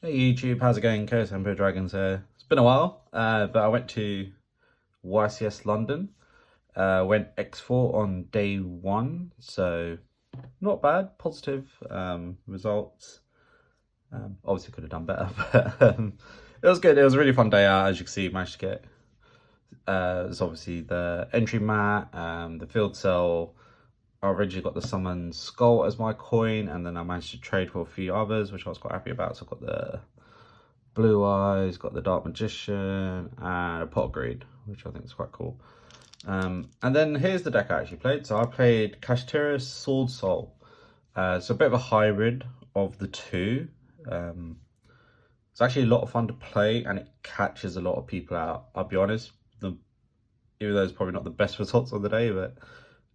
Hey YouTube, how's it going? Emperor Dragons here. It's been a while, but I went to YCS London. Went X4 on day one, so not bad, positive results. Obviously could have done better, but it was good. It was a really fun day out. As you can see, managed to get it's obviously the entry mat, the field cell. I originally got the Summon Skull as my coin, and then I managed to trade for a few others, which I was quite happy about. So I got the Blue Eyes, got the Dark Magician, and a Pot of Greed, which I think is quite cool. And then here's the deck I actually played. So I played Kashtira Swordsoul. So a bit of a hybrid of the two. It's actually a lot of fun to play, and it catches a lot of people out. I'll be honest, even though it's probably not the best results of the day, but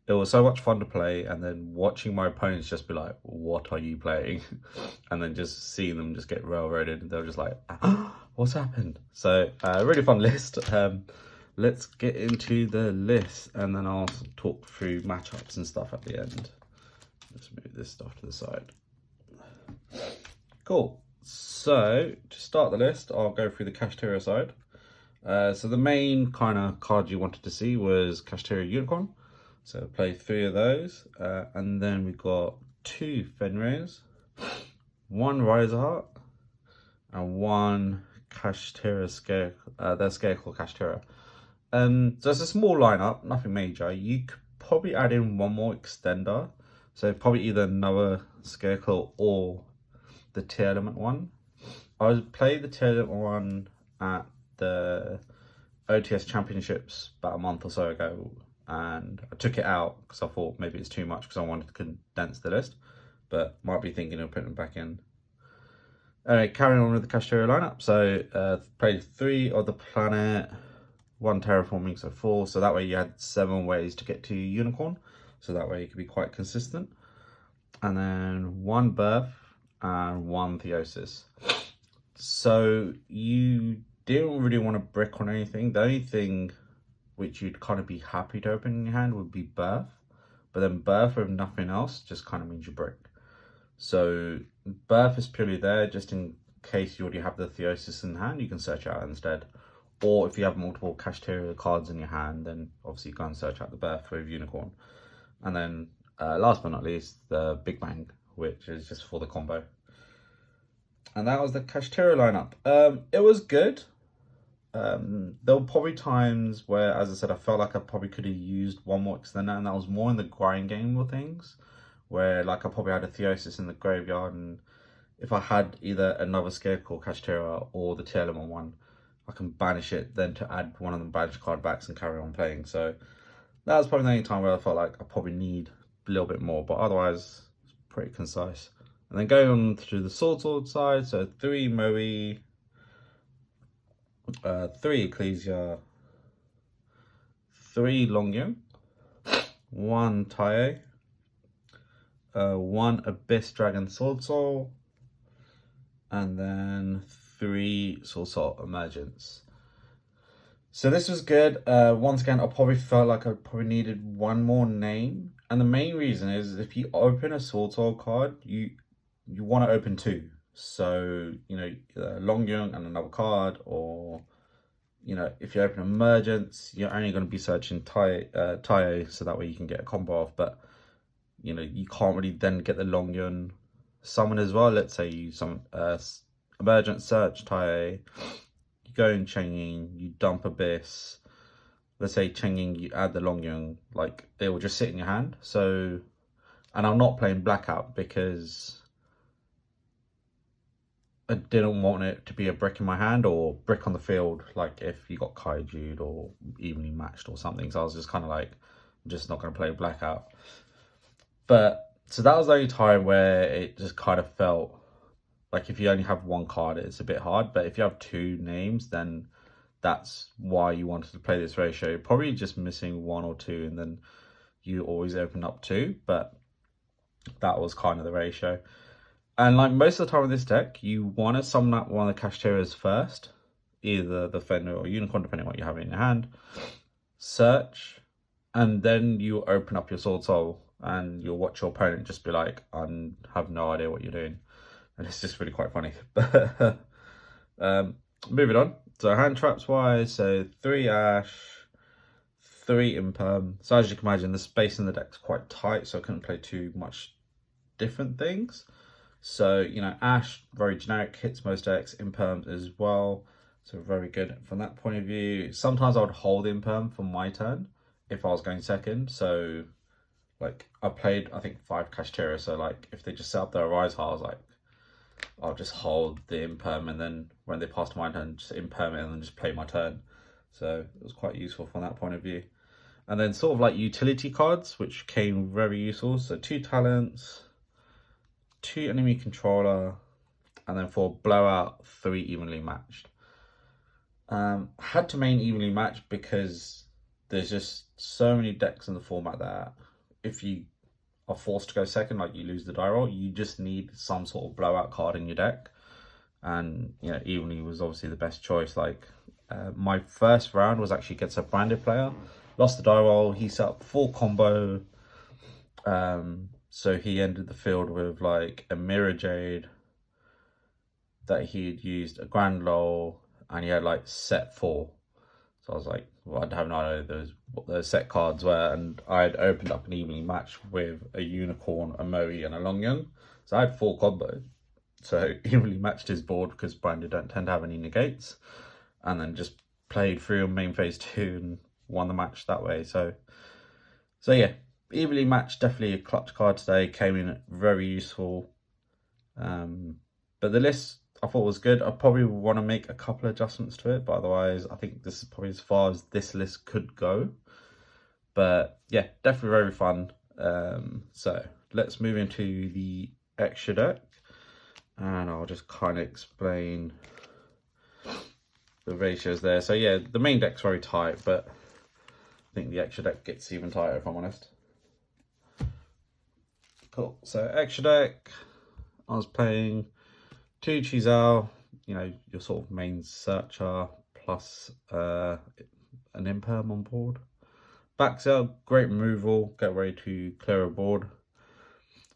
it was so much fun to play, and then watching my opponents just be like, what are you playing? And then just seeing them just get railroaded, and they're just like, what's happened? So really fun list. Let's get into the list, and then I'll talk through matchups and stuff at the end. Let's move this stuff to the side. Cool. So to start the list, I'll go through the Kashtira side. So the main kind of card you wanted to see was Kashtira Unicorn. So play 3 of those, and then we got 2 Fenris, 1 Riser Heart, and 1 Kashtira Scare. They're Scarecrow Kashtira. So it's a small lineup, nothing major. You could probably add in 1 more extender, so probably either another Scarecrow or the Tear Element one. I played the Tear Element one at the OTS Championships about a month or so ago, and I took it out because I thought maybe it's too much because I wanted to condense the list, but might be thinking of putting it back in. Anyway, carrying on with the Kashtira lineup. So played 3 of the planet, 1 terraforming, so 4. So that way you had 7 ways to get to Unicorn. So that way you could be quite consistent. And then 1 Birth and 1 Theosis. So you didn't really want to brick on anything. The only thing which you'd kind of be happy to open in your hand would be Birth, but then Birth with nothing else just kind of means you brick. So Birth is purely there just in case you already have the Theosis in hand, you can search out instead. Or if you have multiple Kashtira cards in your hand, then obviously go and search out the Birth with Unicorn. And then last but not least, the Big Bang, which is just for the combo. And that was the Kashtira lineup. It was good. There were probably times where, as I said, I felt like I probably could have used 1 more extender, and that was more in the grind game of things, where like I probably had a Theosis in the graveyard, and if I had either another Scarecrow Kashtira or the Tear Element one, I can banish it, then to add one of the banished card backs and carry on playing. So that was probably the only time where I felt like I probably need a little bit more, but otherwise it's pretty concise. And then going on to the Sword side, so 3 Moe, 3 Ecclesia, 3 Longyun, 1 Tae, 1 Abyss Dragon Swordsoul, and then 3 Swordsoul Emergence. So this was good. Once again, I probably felt like I probably needed 1 more name, and the main reason is if you open a Swordsoul card, you want to open 2. So, you know, Longyun and another card, or, you know, if you open Emergence, you're only going to be searching Tae, so that way you can get a combo off. But, you know, you can't really then get the Longyun summon as well. Let's say you summon Emergence, search Tae, you go in Changing, you dump Abyss. Let's say Changing, you add the Longyun, like, it will just sit in your hand. So, and I'm not playing Blackout because I didn't want it to be a brick in my hand or brick on the field, like if you got kaiju'd or evenly matched or something. So I was just kind of like, I'm just not going to play Blackout. But so that was the only time where it just kind of felt like if you only have 1 card, it's a bit hard. But if you have 2 names, then that's why you wanted to play this ratio. You're probably just missing 1 or 2, and then you always open up 2. But that was kind of the ratio. And like most of the time with this deck, you want to summon up 1 of the Kashtiras first, either the Fender or Unicorn, depending on what you have in your hand. Search, and then you open up your Sword Soul, and you'll watch your opponent just be like, I have no idea what you're doing. and it's just really quite funny. But moving on. So hand traps wise, so 3 Ash, 3 Imperm. So as you can imagine, the space in the deck's quite tight, so I couldn't play too much different things. So, you know, Ash, very generic, hits most decks, Imperm as well. So very good from that point of view. Sometimes I would hold Imperm for my turn if I was going second. So, like, I played, I think, 5 Kashtira. So, like, if they just set up their Arise Heart, I was like, I'll just hold the Imperm, and then when they pass to my turn, just Imperm it and then just play my turn. So it was quite useful from that point of view. And then sort of like utility cards, which came very useful. So 2 talents, 2 enemy controller, and then for blowout, 3 evenly matched. Had to main evenly matched because there's just so many decks in the format that if you are forced to go second, like you lose the die roll, you just need some sort of blowout card in your deck. And you know, evenly was obviously the best choice. Like my first round was actually against a branded player, lost the die roll, he set up full combo. So he ended the field with like a Mirror Jade that he'd used, a Grand Lol, and he had like set 4. So I was like, well, I have no idea what those set cards were, and I'd opened up an evenly match with a Unicorn, a Moe, and a Longyun. So I had 4 combo. So evenly matched his board because branded don't tend to have any negates, and then just played through on main phase 2 and won the match that way. So yeah, evenly matched, definitely a clutch card today, came in very useful. But the list I thought was good. I probably want to make a couple of adjustments to it, but otherwise I think this is probably as far as this list could go. But yeah, definitely very fun. So let's move into the extra deck, and I'll just kind of explain the ratios there. So yeah, the main deck's very tight, but I think the extra deck gets even tighter if I'm honest. Cool. So extra deck, I was playing 2 Chizal, you know, your sort of main searcher, plus an Imperm on board. Backsail, great removal, get ready to clear a board.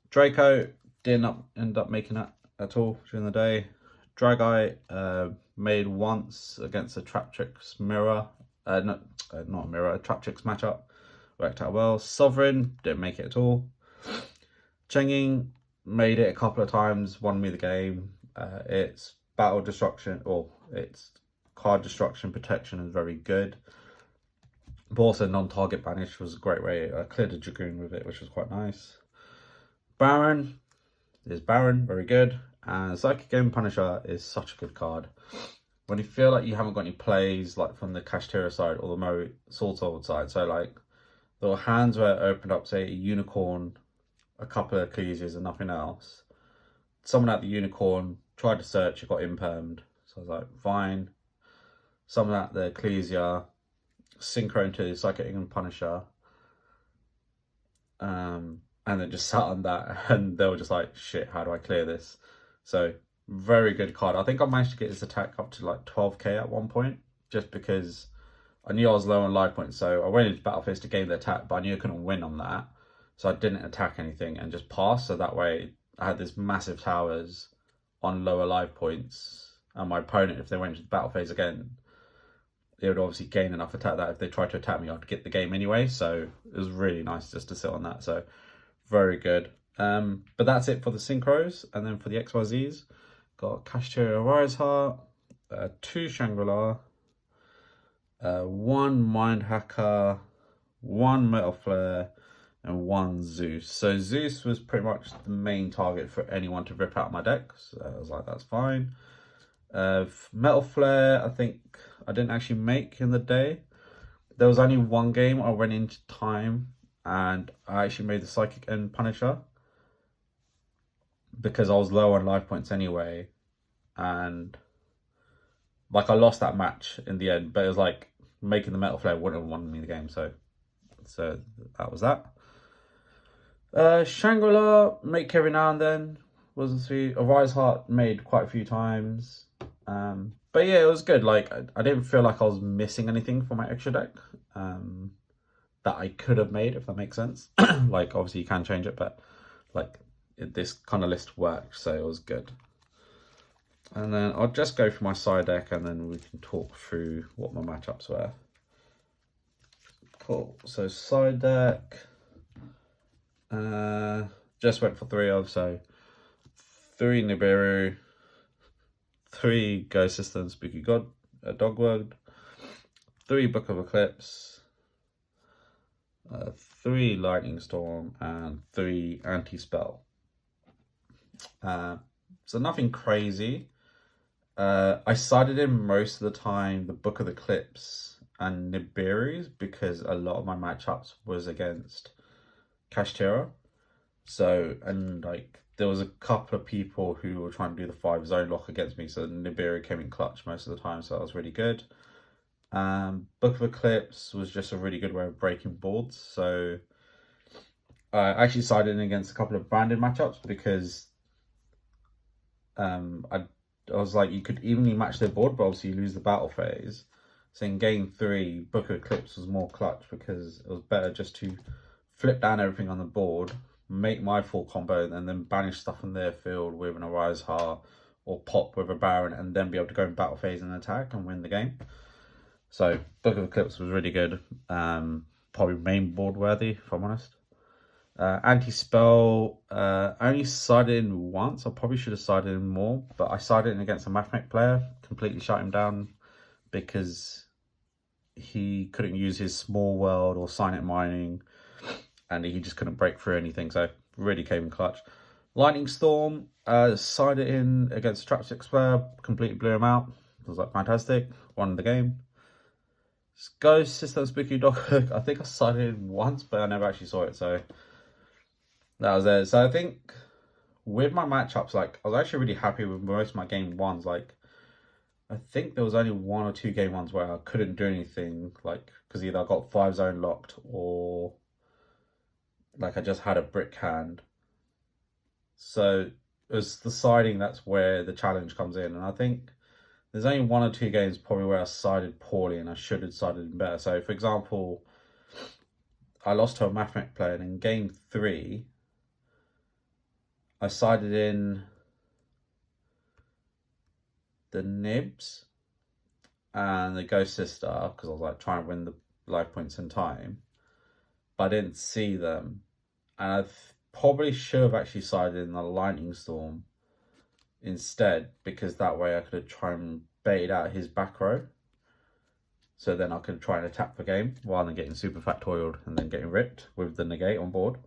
Draco, didn't end up making that at all during the day. Drageye, made once against a Traptrix mirror, not a mirror, a Traptrix matchup, worked out well. Sovereign, didn't make it at all. Chenging, made it a couple of times, won me the game. Its battle destruction, or its card destruction protection is very good. But also non-target banish was a great way. I cleared a Dragoon with it, which was quite nice. Baron is Baron, very good. And Psychic Game Punisher is such a good card. When you feel like you haven't got any plays, like from the Kashtira side or the Swordsoul side, so like the hands where it opened up, say, a Unicorn, a couple of Ecclesias and nothing else. Someone at the Unicorn tried to search, it got impermed. So I was like, fine. Someone at the Ecclesia, synchro into Psychic and Punisher. And then just sat on that, and they were just like, shit, how do I clear this? So very good card. I think I managed to get his attack up to like 12k at one point, just because I knew I was low on life points. So I went into battle phase to gain the attack, but I knew I couldn't win on that. So I didn't attack anything and just passed. So that way I had this massive towers on lower life points. And my opponent, if they went into the battle phase again, they would obviously gain enough attack that if they tried to attack me, I'd get the game anyway. So it was really nice just to sit on that. So very good. But that's it for the synchros. And then for the XYZs, got Kashtira Rise Heart, 2 Shangri-La, 1 Mind Hacker, 1 Metal Flare, and 1 Zeus. So Zeus was pretty much the main target for anyone to rip out my deck. So I was like, that's fine. Metal Flare, I think I didn't actually make in the day. There was only one game I went into time, and I actually made the Psychic End Punisher because I was low on life points anyway, and like I lost that match in the end, but it was like making the Metal Flare wouldn't have won me the game. So that was that. Shangri-La, make every now and then, wasn't sweet. A Rise Heart made quite a few times. But yeah, it was good. Like I didn't feel like I was missing anything for my extra deck that I could have made, if that makes sense. Like obviously you can change it, but like this kind of list worked, so it was good. And then I'll just go through my side deck and then we can talk through what my matchups were. Cool. So side deck, just went for 3 of, so 3 Nibiru, 3 Ghost System, Spooky God, Dogwood, 3 Book of Eclipse, 3 Lightning Storm, and 3 Anti-Spell. So nothing crazy. I sided in most of the time the Book of Eclipse and Nibiru's because a lot of my matchups was against Kashtira. So, and like, there was a couple of people who were trying to do the 5 zone lock against me, so Nibiru came in clutch most of the time, so that was really good. Book of Eclipse was just a really good way of breaking boards, so I actually sided in against a couple of branded matchups because I was like, you could evenly match their board, but obviously you lose the battle phase. So in game 3, Book of Eclipse was more clutch because it was better just to flip down everything on the board, make my full combo, and then banish stuff from their field with an Arise Heart or pop with a Baron, and then be able to go in battle phase and attack and win the game. So Book of Eclipse was really good. Probably main board worthy, if I'm honest. Anti-spell, I only sided in once. I probably should have sided in more, but I sided in against a Mathmech player, completely shut him down because he couldn't use his small world or sign it mining, and he just couldn't break through anything, so really came in clutch. Lightning Storm, sided in against Trap 6 player, completely blew him out. It was like fantastic, won the game. Ghost System Spooky Dog, I think I sided in once, but I never actually saw it, so that was it. So I think with my matchups, like, I was actually really happy with most of my game 1s. Like, I think there was only 1 or 2 game 1s where I couldn't do anything, like, because either I got 5 zone locked or like I just had a brick hand. So it was the siding that's where the challenge comes in, and I think there's only 1 or 2 games probably where I sided poorly and I should have sided in better. So for example, I lost to a Mathmech player, and in game 3 I sided in the Nibs and the Ghost Sister because I was like trying to win the life points in time, but I didn't see them, and I probably should have actually sided in the Lightning Storm instead, because that way I could have tried and baited out his back row, so then I could try and attack the game rather than getting super factorialed and then getting ripped with the negate on board.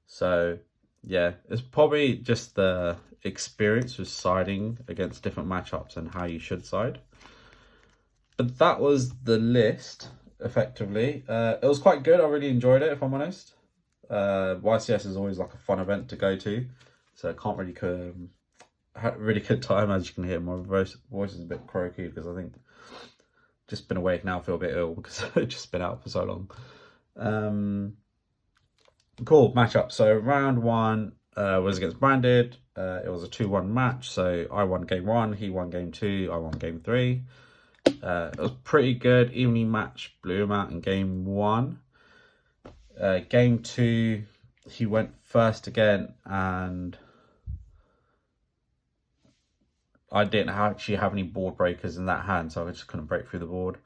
So yeah, it's probably just the experience with siding against different matchups and how you should side. But that was the list, effectively. It was quite good. I really enjoyed it, if I'm honest. YCS is always like a fun event to go to, so I can't really had a really good time. As you can hear, my voice is a bit croaky because I think just been awake now, feel a bit ill because I've just been out for so long. Cool matchup. So round 1 was against Branded. It was a 2-1 match. So I won game 1, he won game 2, I won game 3. It was pretty good, evenly matched, blew him out in game 1. Game 2, he went first again, and I didn't actually have any board breakers in that hand, so I just couldn't break through the board.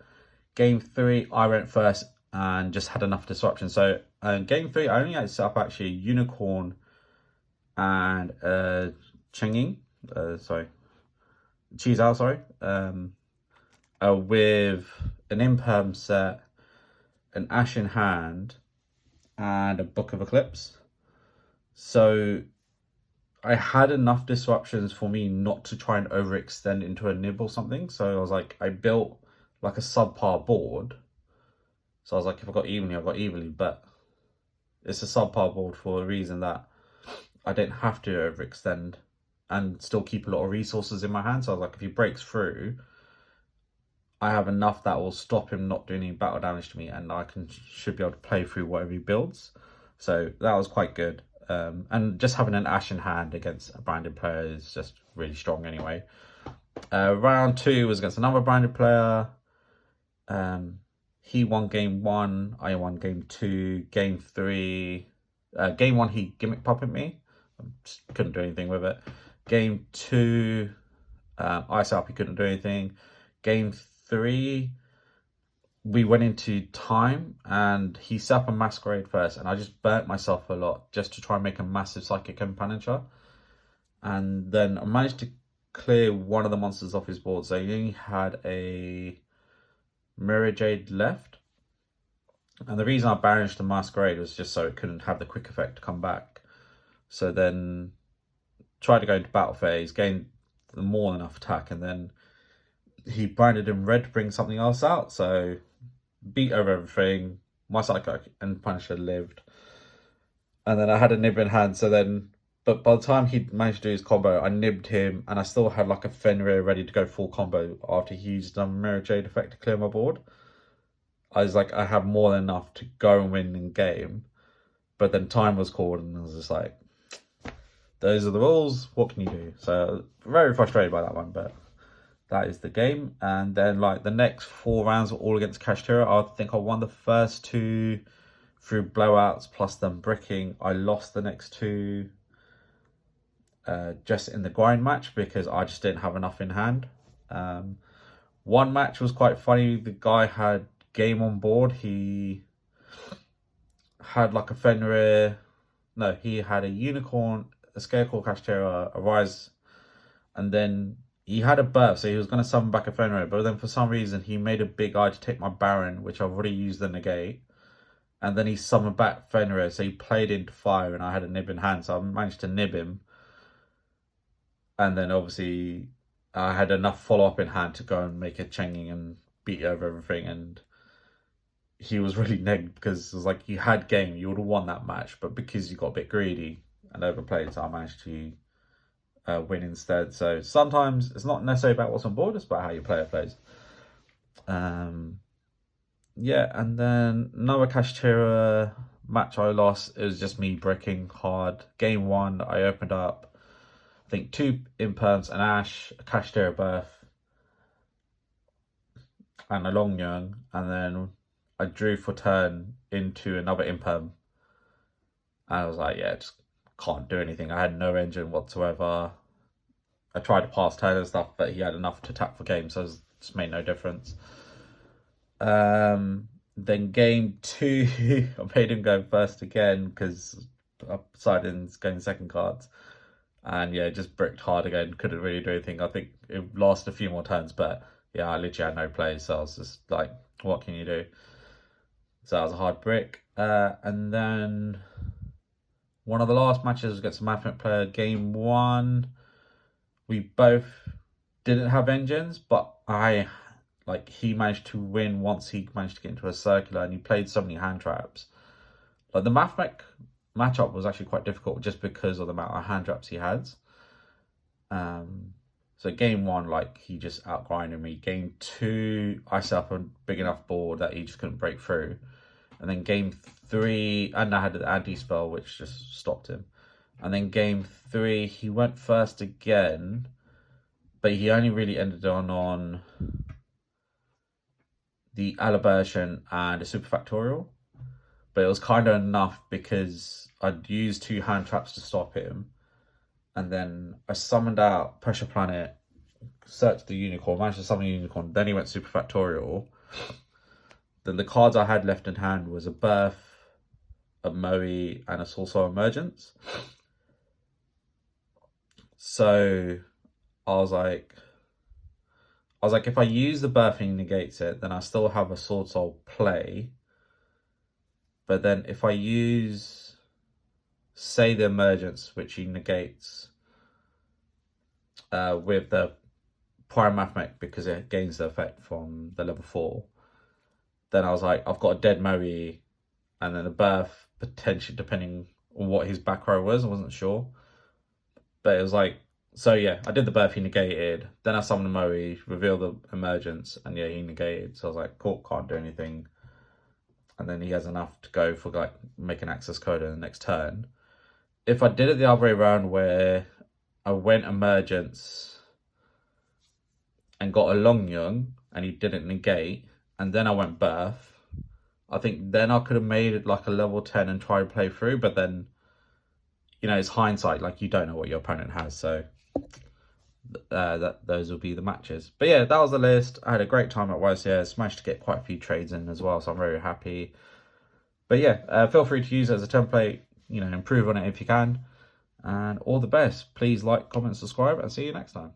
Game 3, I went first and just had enough disruption. So game 3, I only had to set up actually a Unicorn and Chenging, Cheese Out, with an Imperm set, an Ash in hand, and a Book of Eclipse. So I had enough disruptions for me not to try and overextend into a nib or something. So I was like, I built like a subpar board. So I was like, if I got evenly, I got evenly, but it's a subpar board for a reason that I didn't have to overextend and still keep a lot of resources in my hand. So I was like, if he breaks through, I have enough that will stop him not doing any battle damage to me, and I should be able to play through whatever he builds. So that was quite good. And just having an Ash in hand against a branded player is just really strong anyway. Round 2 was against another branded player. He won game 1, I won game 2. Game 3, game 1 he gimmick puppet me. I just couldn't do anything with it. Game 2, Ice up, he couldn't do anything. Game 3, we went into time and he set up a masquerade first, and I just burnt myself a lot just to try and make a massive psychic impuncture. And then I managed to clear one of the monsters off his board, so he only had a Mirror Jade left. And the reason I banished the masquerade was just so it couldn't have the quick effect to come back. So then tried to go into battle phase, gained more than enough attack, and then he branded in red to bring something else out. So beat over everything. My Psychic and Punisher lived. And then I had a nib in hand, so then, but by the time he managed to do his combo, I nibbed him, and I still had like a Fenrir ready to go full combo after he used a Mirror Jade effect to clear my board. I was like, I have more than enough to go and win in game. But then time was called, and I was just like, those are the rules, what can you do? So very frustrated by that one, but that is the game. And then like the next 4 rounds were all against Kashtira. I think I won the first 2 through blowouts plus them bricking. I lost the next 2 just in the grind match because I just didn't have enough in hand. One match was quite funny. The guy had game on board. He had like a Fenrir. No, he had a Unicorn, a Scarecrow Kashtira, a Rise, and then he had a burst, so he was going to summon back a Fenrir, but then for some reason he made a big eye to take my Baron, which I've already used the negate, and then he summoned back Fenrir, so he played into fire, and I had a nib in hand, so I managed to nib him. And then obviously I had enough follow-up in hand to go and make a Chenging and beat over everything, and he was really negged because it was like, you had game, you would have won that match, but because you got a bit greedy and overplayed, so I managed to win instead. So sometimes it's not necessarily about what's on board, it's about how your player plays. Yeah, and then another Kashtira match I lost. It was just me bricking hard. Game 1, I opened up, I think 2 imperms, an Ash, a Kashtira Birth, and a Long Young, and then I drew for turn into another imperm. And I was like, yeah, just can't do anything. I had no engine whatsoever. I tried to pass turn and stuff, but he had enough to tap for game, so it just made no difference. Then game 2, I made him go first again because I decided going second cards. And yeah, just bricked hard again, couldn't really do anything. I think it lasted a few more turns, but yeah, I literally had no play, so I was just like, what can you do? So that was a hard brick. And then one of the last matches was against a Mathematic player. Game 1, we both didn't have engines, but he managed to win once he managed to get into a circular, and he played so many hand traps. Like the Mathematic matchup was actually quite difficult just because of the amount of hand traps he had. So game 1, like, he just outgrinded me. Game 2, I set up a big enough board that he just couldn't break through. And then game 3, and I had the anti-spell, which just stopped him. And then game 3, he went first again, but he only really ended on the Alabertion and a Superfactorial. But it was kind of enough because I'd used 2 hand traps to stop him. And then I summoned out Pressure Planet, searched the Unicorn, managed to summon a Unicorn, then he went Superfactorial. Then the cards I had left in hand was a Birth, a Moe, and a Swordsoul Emergence. So I was like, if I use the Birth and he negates it, then I still have a Swordsoul play. But then if I use, say, the Emergence, which he negates with the Prime Mathematic because it gains the effect from the level 4, then I was like, I've got a dead Moe and then a Birth, potentially, depending on what his back row was. I wasn't sure. But it was like, so yeah, I did the Birth, he negated. Then I summoned the Moe, revealed the Emergence, and yeah, he negated. So I was like, cool, can't do anything. And then he has enough to go for like make an access code in the next turn. If I did it the other way around where I went Emergence and got a Long Young and he didn't negate, and then I went Birth, I think then I could have made it like a level 10 and try to play through, but then, you know, it's hindsight, like you don't know what your opponent has, so that those will be the matches. But yeah, that was the list. I had a great time at YCS, managed to get quite a few trades in as well, so I'm very happy. But yeah, feel free to use it as a template, improve on it if you can. And all the best. Please like, comment, subscribe, and see you next time.